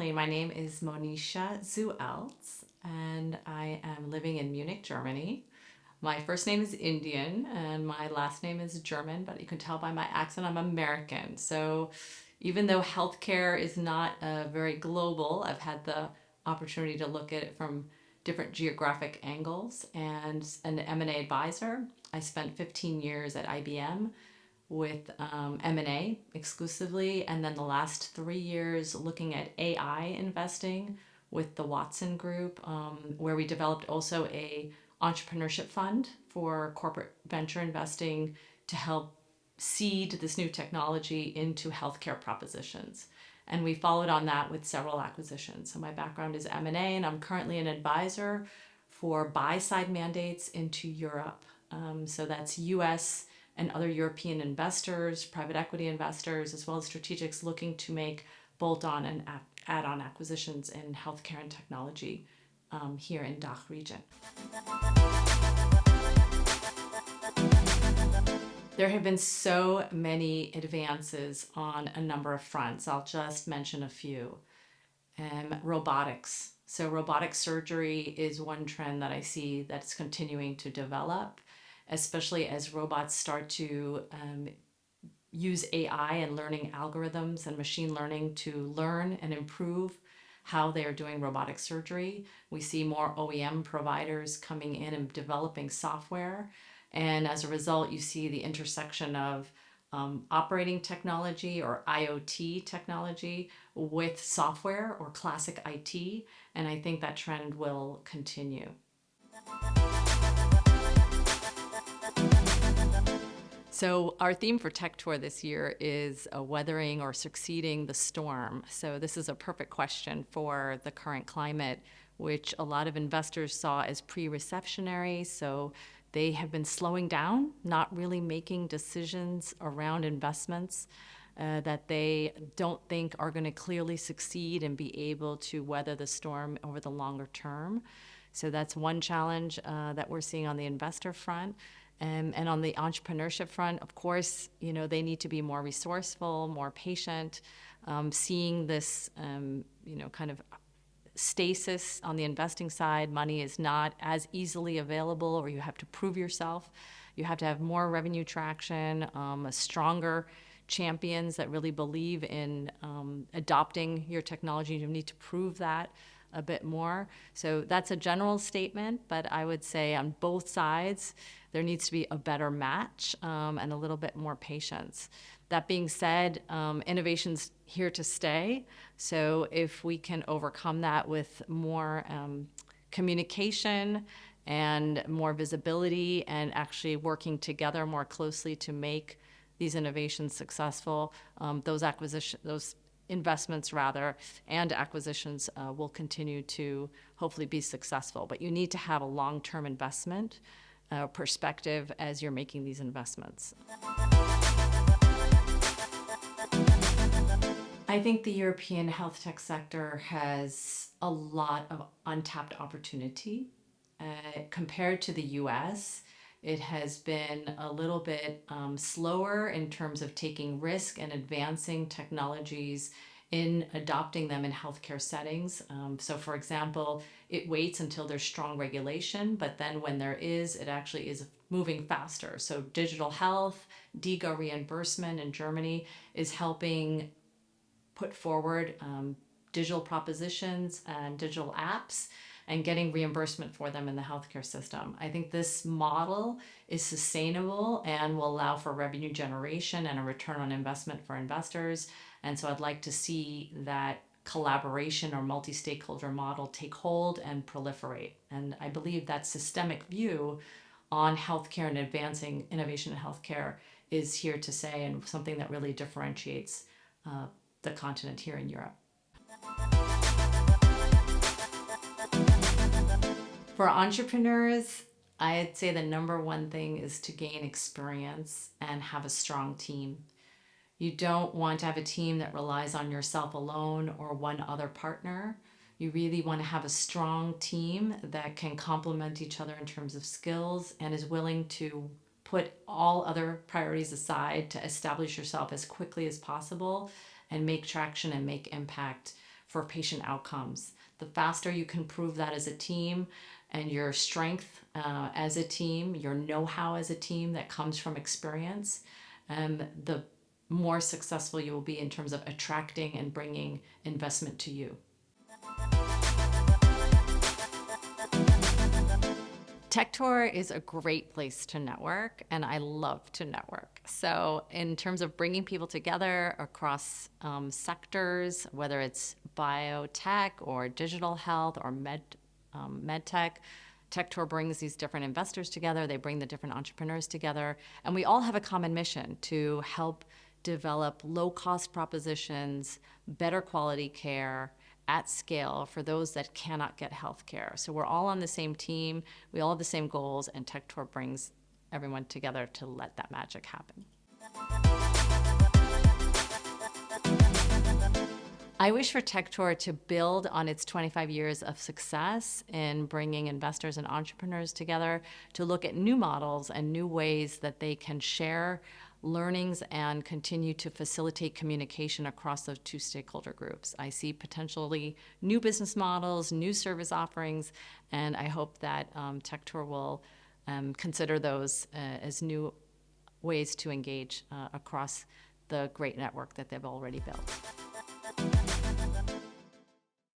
certainly. My name is Moneshia Eltz, and I am living in Munich, Germany. My first name is Indian, and my last name is German, but you can tell by my accent I'm American. So even though healthcare is not very global, I've had the opportunity to look at it from different geographic angles. And an M&A advisor, I spent 15 years at IBM with M&A exclusively, and then the last 3 years looking at AI investing with the Watson Group, where we developed also a entrepreneurship fund for corporate venture investing to help seed this new technology into healthcare propositions. And we followed on that with several acquisitions. So my background is M&A, and I'm currently an advisor for buy-side mandates into Europe. So that's US and other European investors, private equity investors, as well as strategics looking to make bolt-on and add-on acquisitions in healthcare and technology here in DACH region. There have been so many advances on a number of fronts. I'll just mention a few. Robotics. So robotic surgery is one trend that I see that's continuing to develop, especially as robots start to use AI and learning algorithms and machine learning to learn and improve how they are doing robotic surgery. We see more OEM providers coming in and developing software. And as a result, you see the intersection of operating technology or IoT technology with software or classic IT. And I think that trend will continue. So our theme for Tech Tour this year is weathering or succeeding the storm. So this is a perfect question for the current climate, which a lot of investors saw as pre-recessionary. So they have been slowing down, not really making decisions around investments that they don't think are going to clearly succeed and be able to weather the storm over the longer term. So that's one challenge that we're seeing on the investor front. And on the entrepreneurship front, of course, they need to be more resourceful, more patient, seeing this, kind of stasis on the investing side. Money is not as easily available, or you have to prove yourself. You have to have more revenue traction, a stronger champions that really believe in adopting your technology. You need to prove that a bit more. So that's a general statement, but I would say on both sides, there needs to be a better match and a little bit more patience. That being said, innovation's here to stay. So if we can overcome that with more communication and more visibility and actually working together more closely to make these innovations successful, those investments and acquisitions will continue to hopefully be successful. But you need to have a long-term investment perspective as you're making these investments. I think the European HealthTech sector has a lot of untapped opportunity. Compared to the US, it has been a little bit slower in terms of taking risk and advancing technologies in adopting them in healthcare settings. So for example, it waits until there's strong regulation, but then when there is, it actually is moving faster. So digital health, DiGA reimbursement in Germany is helping put forward digital propositions and digital apps and getting reimbursement for them in the healthcare system. I think this model is sustainable and will allow for revenue generation and a return on investment for investors. And so I'd like to see that collaboration or multi-stakeholder model take hold and proliferate. And I believe that systemic view on healthcare and advancing innovation in healthcare is here to stay and something that really differentiates the continent here in Europe. For entrepreneurs, I'd say the number one thing is to gain experience and have a strong team. You don't want to have a team that relies on yourself alone or one other partner. You really want to have a strong team that can complement each other in terms of skills and is willing to put all other priorities aside to establish yourself as quickly as possible and make traction and make impact for patient outcomes. The faster you can prove that as a team and your strength as a team, your know-how as a team that comes from experience, the more successful you will be in terms of attracting and bringing investment to you. Tech Tour is a great place to network, and I love to network. So in terms of bringing people together across sectors, whether it's biotech or digital health or med tech, Tech Tour brings these different investors together. They bring the different entrepreneurs together, and we all have a common mission to help develop low-cost propositions, better quality care, at scale for those that cannot get health care. So we're all on the same team, we all have the same goals, and Tech Tour brings everyone together to let that magic happen. I wish for Tech Tour to build on its 25 years of success in bringing investors and entrepreneurs together to look at new models and new ways that they can share learnings and continue to facilitate communication across those two stakeholder groups. I see potentially new business models, new service offerings, and I hope that Tech Tour will consider those as new ways to engage across the great network that they've already built.